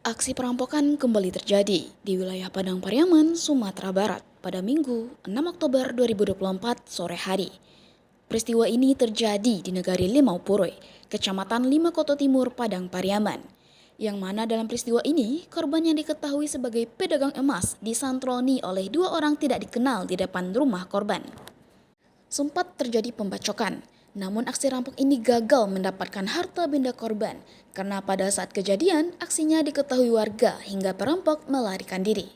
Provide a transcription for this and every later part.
Aksi perampokan kembali terjadi di wilayah Padang Pariaman, Sumatera Barat pada Minggu 6 Oktober 2024 sore hari. Peristiwa ini terjadi di Negari Limau Puroi, Kecamatan Lima Koto Timur, Padang Pariaman. Yang mana dalam peristiwa ini, korban yang diketahui sebagai pedagang emas disantroni oleh dua orang tidak dikenal di depan rumah korban. Sempat terjadi pembacokan, namun aksi rampok ini gagal mendapatkan harta benda korban karena pada saat kejadian aksinya diketahui warga hingga perampok melarikan diri.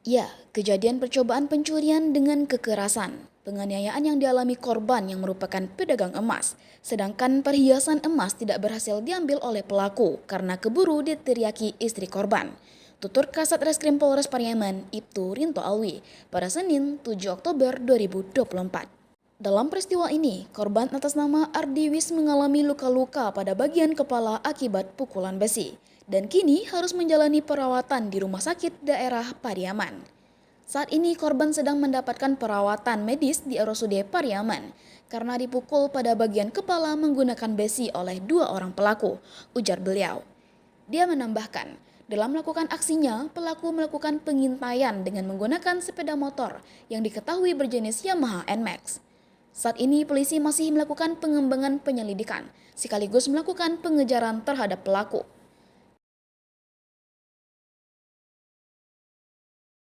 Ya, kejadian percobaan pencurian dengan kekerasan, penganiayaan yang dialami korban yang merupakan pedagang emas, sedangkan perhiasan emas tidak berhasil diambil oleh pelaku karena keburu diteriaki istri korban. Tutur Kasat Reskrim Polres Pariaman, Ibtu Rinto Alwi, pada Senin 7 Oktober 2024. Dalam peristiwa ini, korban atas nama Ardiwis mengalami luka-luka pada bagian kepala akibat pukulan besi dan kini harus menjalani perawatan di rumah sakit daerah Pariaman. Saat ini korban sedang mendapatkan perawatan medis di RSUD Pariaman karena dipukul pada bagian kepala menggunakan besi oleh dua orang pelaku, ujar beliau. Dia menambahkan, dalam melakukan aksinya, pelaku melakukan pengintaian dengan menggunakan sepeda motor yang diketahui berjenis Yamaha NMAX. Saat ini polisi masih melakukan pengembangan penyelidikan, sekaligus melakukan pengejaran terhadap pelaku.